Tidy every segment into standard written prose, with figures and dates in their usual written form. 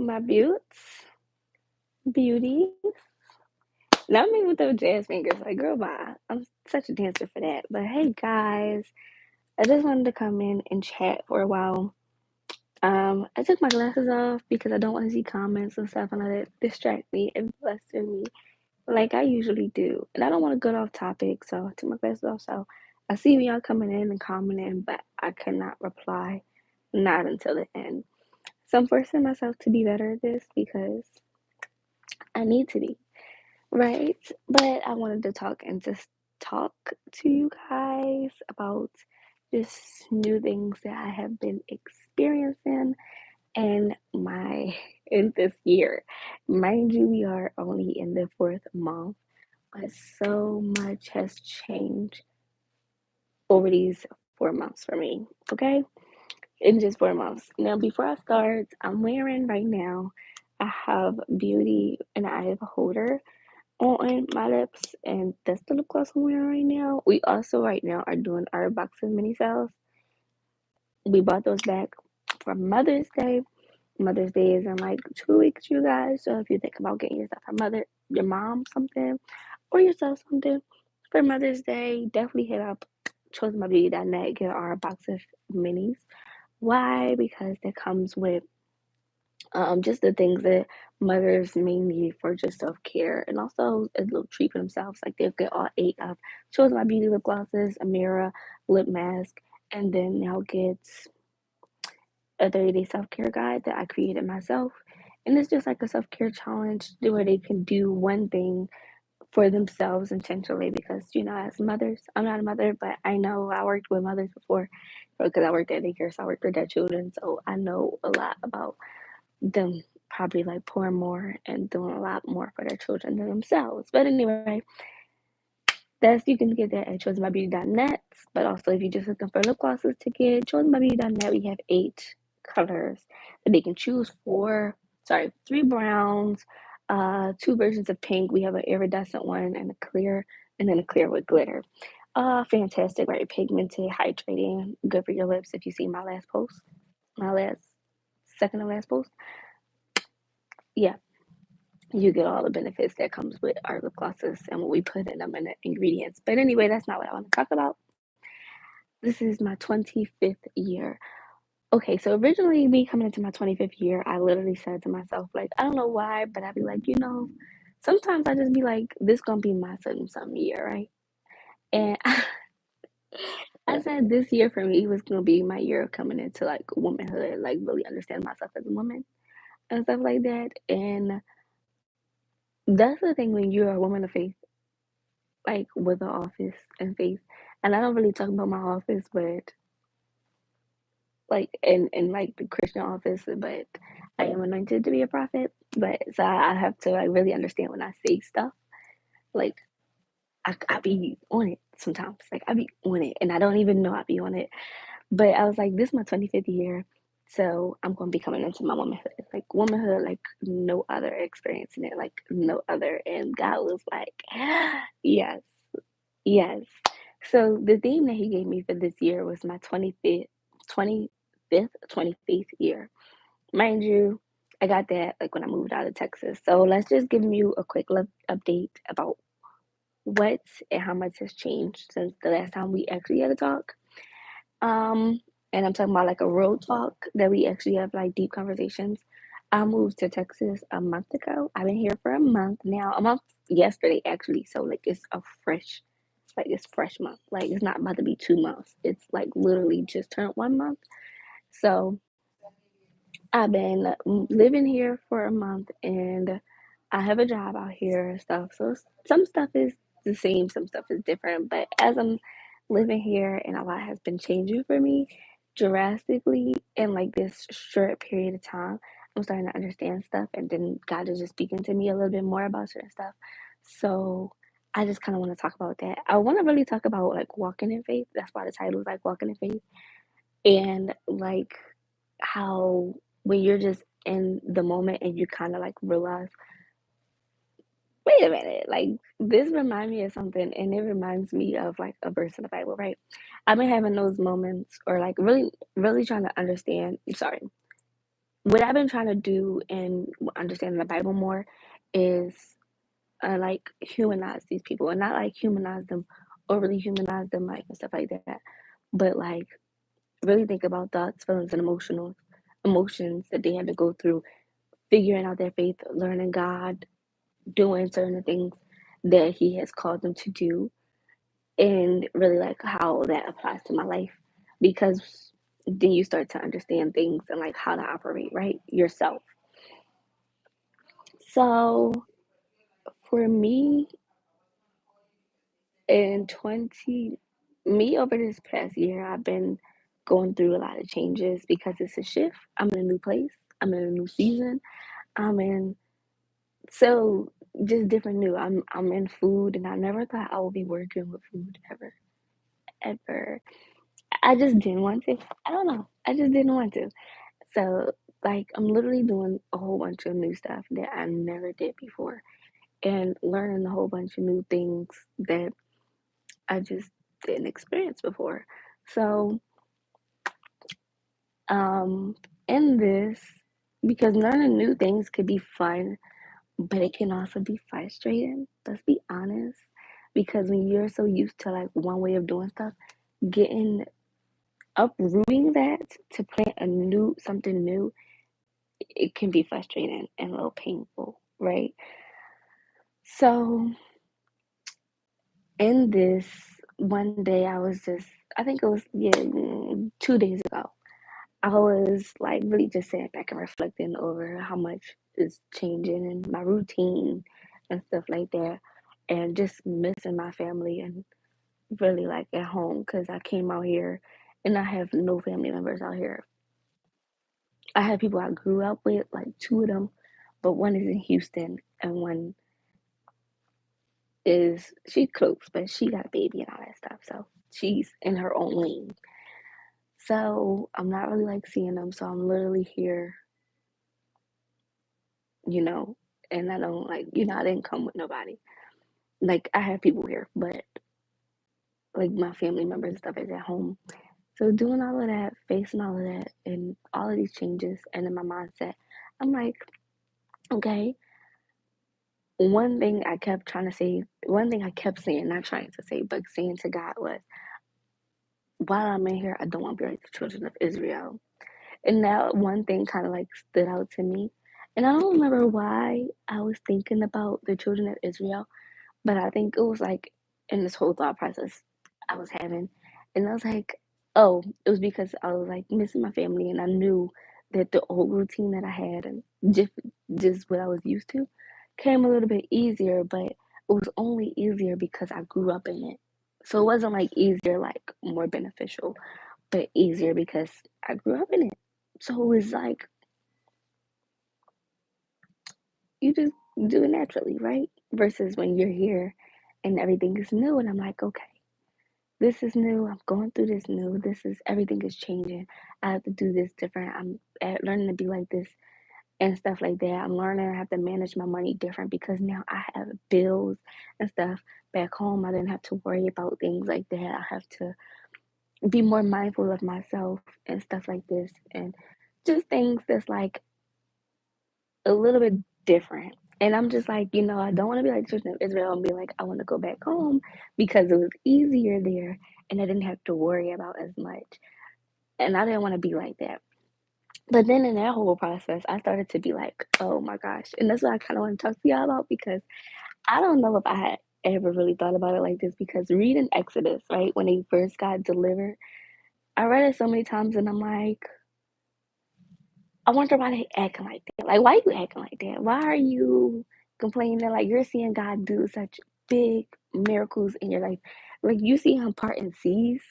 my beauties. Not me with those jazz fingers. Like, girl, bye. I'm such a dancer for that. But hey, guys, I just wanted to come in and chat for a while. I took my glasses off because I don't want to see comments and stuff and let it distract me and fluster me like I usually do. And I don't want to get off topic, so I took my glasses off. So I see y'all coming in and commenting, but I cannot reply, not until the end. So I'm forcing myself to be better at this because I need to be. Right. But I wanted to talk and just talk to you guys about just new things that I have been experiencing in this year. Mind you, we are only in the fourth month, but so much has changed over these 4 months for me. Okay? In just 4 months. Now before I start, I'm wearing right now, I have Beauty and Eye holder on my lips, and that's the lip gloss I'm wearing right now. We also right now are doing our box of mini cells. We bought those back for Mother's Day. Mother's Day is in like 2 weeks, you guys. So if you think about getting yourself your mom something, or yourself something for Mother's Day, definitely hit up chosenbybeauty.net, get our box of minis. Why? Because that comes with just the things that mothers may need for just self care and also a little treat for themselves. Like they'll get all 8 of Chosen by Beauty lip glosses, a mirror, lip mask, and then they'll get a 30-day self care guide that I created myself. And it's just like a self care challenge where they can do one thing for themselves intentionally because, as mothers, I'm not a mother, but I know I worked with mothers before because I worked at daycare, so I worked with their children. So I know a lot about them probably like pouring more and doing a lot more for their children than themselves. But anyway, you can get that at chosenbybeauty.net. But also, if you're just looking for lip glosses to get, chosenbybeauty.net, we have 8 colors that they can choose for. Sorry, 3 browns, 2 versions of pink. We have an iridescent one and a clear, and then a clear with glitter. Fantastic, very pigmented, hydrating, good for your lips. If you see my last post, my last second to last post, yeah, you get all the benefits that comes with our lip glosses and what we put in them and the ingredients. But anyway, that's not what I want to talk about. This is my 25th year. Okay, so originally me coming into my 25th year, I literally said to myself, like, I don't know why, but I'd be like, sometimes I just be like, this gonna be my some year, right? And I said this year for me was gonna be my year of coming into like womanhood, like really understand myself as a woman and stuff like that. And that's the thing when you're a woman of faith, like with the office and faith. And I don't really talk about my office, but like in like the Christian office, but I am anointed to be a prophet. But so I have to like really understand when I say stuff. Like I be on it sometimes. Like I be on it and I don't even know I be on it. But I was like, this is my 25th year. So I'm gonna be coming into my womanhood. Like womanhood, like no other experience in it, like no other. And God was like, yes, yes. So the theme that he gave me for this year was my 25th year. Mind you, I got that like when I moved out of Texas. So let's just give you a quick update about what and how much has changed since the last time we actually had a talk. Um, and I'm talking about like a real talk that we actually have like deep conversations. I moved to Texas a month ago. I've been here for a month now, a month yesterday actually. So like it's fresh month. Like it's not about to be 2 months. It's like literally just turned 1 month. So I've been living here for a month and I have a job out here and stuff. So some stuff is the same, some stuff is different. But as I'm living here and a lot has been changing for me drastically in like this short period of time, I'm starting to understand stuff. And then God is just speaking to me a little bit more about certain stuff. So I just kind of want to talk about that. I want to really talk about like walking in faith. That's why the title is like walking in faith. And like how when you're just in the moment and you kind of like realize, wait a minute, like this reminds me of something, and it reminds me of like a verse in the Bible, right? I've been having those moments, or like really, really trying to understand. Sorry, what I've been trying to do and understanding the Bible more is like humanize these people, and not like humanize them, overly humanize them, like and stuff like that, but like really think about thoughts, feelings, and emotions that they had to go through, figuring out their faith, learning God, doing certain things that He has called them to do, and really like how that applies to my life, because then you start to understand things and like how to operate right yourself. So for me, in 20 me over this past year, I've been going through a lot of changes because it's a shift. I'm in a new place. I'm in a new season. I'm in so just different new. I'm in food, and I never thought I would be working with food ever, ever. I just didn't want to. I don't know. I just didn't want to. So like I'm literally doing a whole bunch of new stuff that I never did before, and learning a whole bunch of new things that I just didn't experience before. So, um, in this, because learning new things could be fun, but it can also be frustrating. Let's be honest. Because when you're so used to like one way of doing stuff, getting uprooting that to plant a new something new, it can be frustrating and a little painful, right? So in this one day, I was just, I think it was, yeah, 2 days ago. I was like really just sitting back and reflecting over how much is changing in my routine and stuff like that, and just missing my family and really like at home because I came out here and I have no family members out here. I have people I grew up with, like two of them, but one is in Houston and one is she's close, but she got a baby and all that stuff, so she's in her own lane. So I'm not really like seeing them, so I'm literally here, you know, and I don't like, I didn't come with nobody. Like I have people here, but like my family members and stuff is at home. So doing all of that, facing all of that, and all of these changes, and in my mindset, I'm like, okay. One thing I kept saying, not trying to say, but saying to God was, while I'm in here, I don't want to be like the children of Israel. And that one thing kind of like stood out to me. And I don't remember why I was thinking about the children of Israel, but I think it was like in this whole thought process I was having. And I was like, oh, it was because I was like missing my family, and I knew that the old routine that I had and just what I was used to came a little bit easier, but it was only easier because I grew up in it. So it wasn't like easier, like more beneficial, but easier because I grew up in it. So it was like you just do it naturally, right? Versus when you're here and everything is new, and I'm like, okay, this is new. I'm going through this new. This is everything is changing. I have to do this different. I'm learning to be like this and stuff like that. I'm learning I have to manage my money different because now I have bills and stuff. Back home, I didn't have to worry about things like that. I have to be more mindful of myself and stuff like this, and just things that's like a little bit different. And I'm just like, I don't want to be like children of Israel and be like, I want to go back home because it was easier there and I didn't have to worry about as much. And I didn't want to be like that. But then in that whole process, I started to be like, oh my gosh. And that's what I kind of want to talk to y'all about, because I don't know if I had ever really thought about it like this, because reading Exodus, right, when they first got delivered, I read it so many times and I'm like, I wonder why they acting like that. Like, why you acting like that? Why are you complaining? Like, you're seeing God do such big miracles in your life. Like, you see Him parting seas.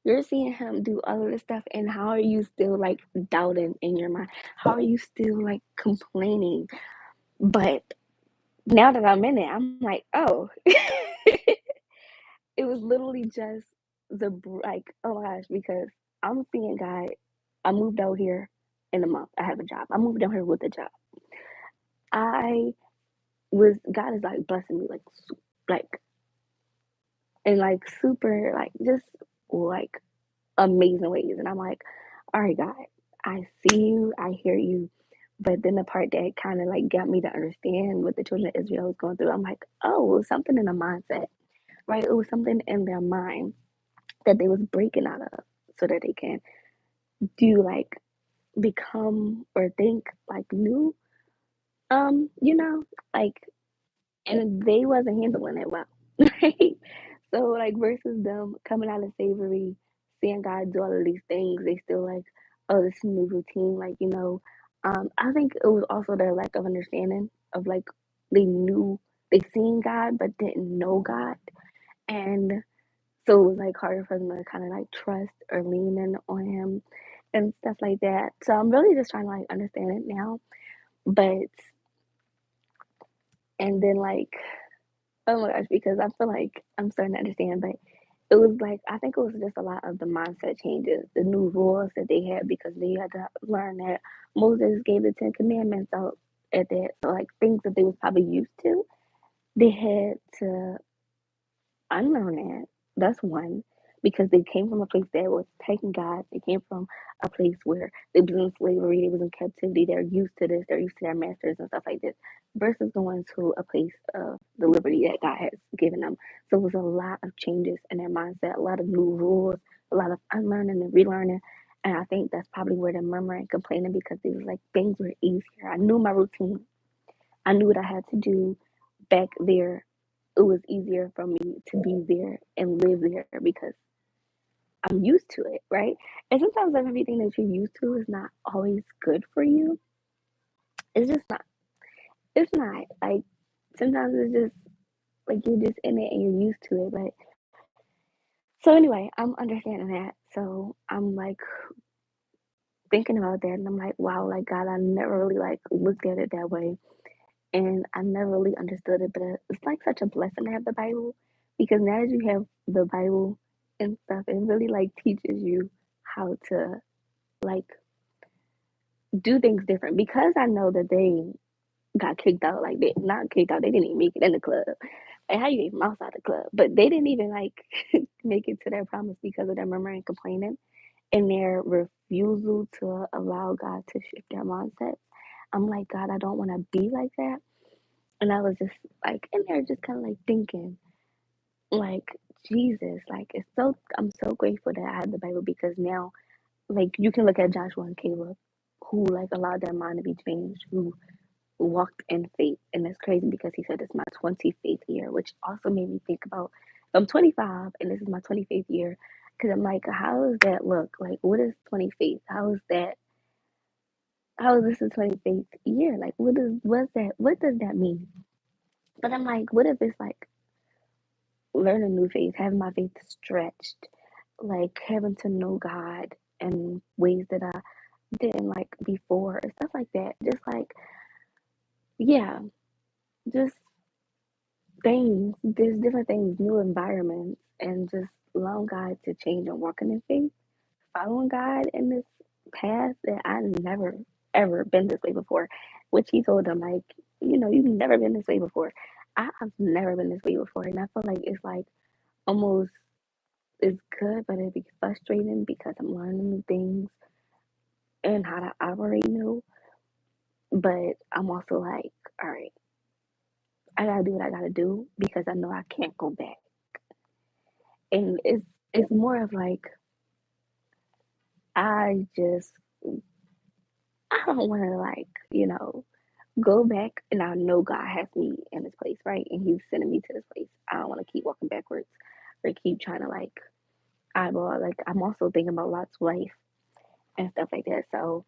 You're seeing Him do all of this stuff. And how are you still, like, doubting in your mind? How are you still, like, complaining? But now that I'm in it, I'm like, oh. It was literally just like, oh my gosh, because I'm seeing God. I moved out here in a month. I have a job. I moved down here with a job. I God is like blessing me like in like super like just like amazing ways. And I'm like, all right, God, I see you, I hear you. But then the part that kind of like got me to understand what the children of Israel was going through, I'm like, oh, it was something in the mindset, right? It was something in their mind that they was breaking out of so that they can do like become or think like new, you know, like, and they wasn't handling it well, right? So like versus them coming out of slavery, seeing God do all of these things, they still like, oh, this is a new routine, like, you know. I think it was also their lack of understanding of like they knew they seen God but didn't know God. And so it was like harder for them to kind of like trust or lean in on him and stuff like that. So I'm really just trying to like understand it now. But and then like, oh my gosh, because I feel like I'm starting to understand, but it was like I think it was just a lot of the mindset changes, the new rules that they had because they had to learn that Moses gave the Ten Commandments out at that, so like things that they was probably used to, they had to unlearn that. That's one. Because they came from a place that was taking God. They came from a place where they was in slavery, they was in captivity, they're used to this, they're used to their masters and stuff like this, versus going to a place of the liberty that God has given them. So it was a lot of changes in their mindset, a lot of new rules, a lot of unlearning and relearning. And I think that's probably where they're murmuring, complaining because it was like things were easier. I knew my routine. I knew what I had to do back there. It was easier for me to be there and live there because I'm used to it, right? And sometimes everything that you're used to is not always good for you. It's just not. It's not. Like sometimes it's just like you're just in it and you're used to it. But so anyway, I'm understanding that. So I'm like thinking about that and I'm like, wow, like God, I never really like looked at it that way. And I never really understood it, but it's like such a blessing to have the Bible because now that you have the Bible and stuff, it really like teaches you how to like do things different because I know that they got kicked out, like they not kicked out, they didn't even make it in the club. Like how you even mouse out the club, but they didn't even like make it to their promise because of their murmuring and complaining and their refusal to allow God to shift their mindset. I'm like, God, I don't want to be like that. And I was just like in there, just kind of like thinking, like, Jesus, like, it's so, I'm so grateful that I have the Bible because now, like, you can look at Joshua and Caleb, who, like, allowed their mind to be changed, who walked in faith. And that's crazy because he said it's my 25th year, which also made me think about, I'm 25 and this is my 25th year. Because I'm like, how does that look? Like, what is 25th? How is that? How is this the 25th year? Like, what's that? What does that mean? But I'm like, what if it's like learning new faith, having my faith stretched, like having to know God in ways that I didn't like before, and stuff like that. Just like, yeah, just things, there's different things, new environments, and just allowing God to change and walking in faith, following God in this path that I never ever been this way before. Which he told them, like, you know, you've never been this way before. I've never been this way before, and I feel like it's like almost it's good, but it be frustrating because I'm learning new things and how to operate new. But I'm also like, all right, I gotta do what I gotta do because I know I can't go back. And it's more of like I just I don't want to like go back and I know God has me in this place, right? And He's sending me to this place. I don't want to keep walking backwards or keep trying to like eyeball. Like I'm also thinking about Lot's wife and stuff like that. So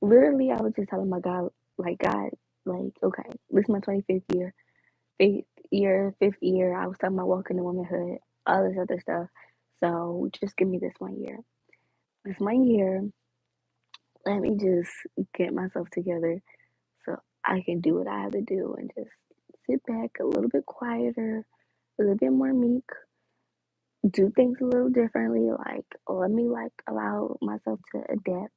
literally, I was just telling my God, like, God, like, okay, this is my 25th year, fifth year. I was talking about walking in womanhood, all this other stuff. So just give me this 1 year. This 1 year, let me just get myself together so I can do what I have to do and just sit back a little bit quieter, a little bit more meek, do things a little differently. Like, let me like allow myself to adapt,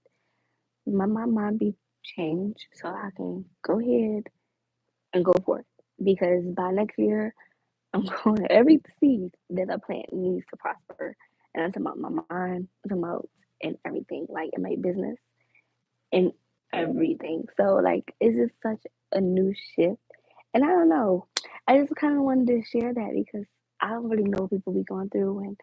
my mind be changed so I can go ahead and go for it. Because by next year, I'm going every seed that I plant needs to prosper. And I'm talking about my mind, I'm talking about and everything, like in my business. in everything. So like it's just such a new shift. And I don't know. I just kind of wanted to share that because I don't really know people be going through and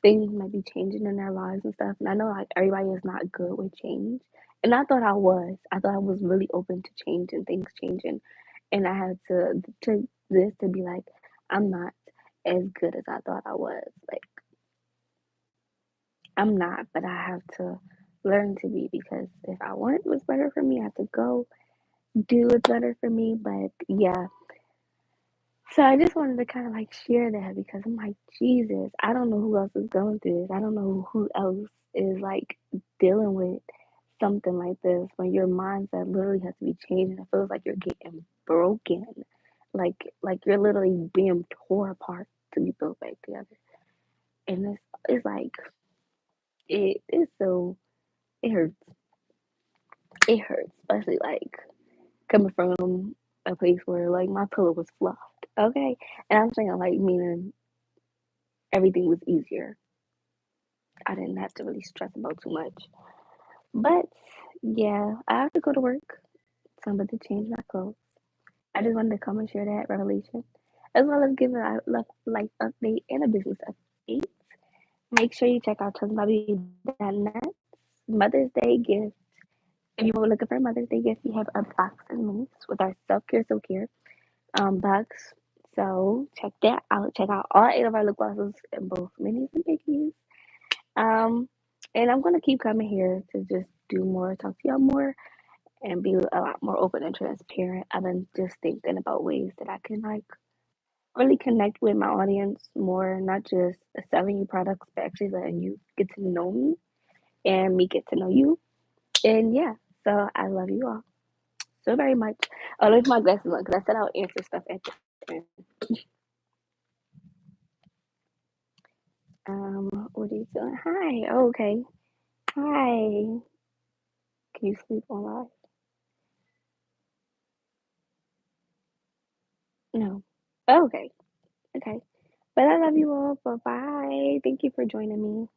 things might be changing in their lives and stuff. And I know like everybody is not good with change. And I thought I was. I thought I was really open to change and things changing. And I had to this to be like, I'm not as good as I thought I was. Like I'm not, but I have to learn to be because if I want what's better for me, I have to go do what's better for me. But yeah, so I just wanted to kind of like share that because I'm like, Jesus, I don't know who else is going through this. I don't know who else is like dealing with something like this when your mindset literally has to be changed and it feels like you're getting broken. Like you're literally being torn apart to be built back together. And it's like it is so it hurts. It hurts, especially like coming from a place where like my pillow was fluffed. Okay. And I'm saying like meaning everything was easier. I didn't have to really stress about too much. But yeah, I have to go to work. So I'm about to change my clothes. I just wanted to come and share that revelation, as well as give a life update and a business update. Make sure you check out net. Mother's Day gift. If you were looking for a Mother's Day gift, we have our box and minis with our self care box. So check that out. Check out all 8 of our lip glosses in both minis and biggies. Um, and I'm gonna keep coming here to just do more, talk to y'all more, and be a lot more open and transparent. I've been just thinking about ways that I can like really connect with my audience more, not just selling you products, but actually letting you get to know me and me get to know you. And yeah, so I love you all so very much. Oh, leave my glasses on because I said I'll answer stuff at the end. What are you doing? Hi. Oh, okay. Hi. Can you sleep on live? No. Oh, okay. Okay. But I love you all. Bye bye. Thank you for joining me.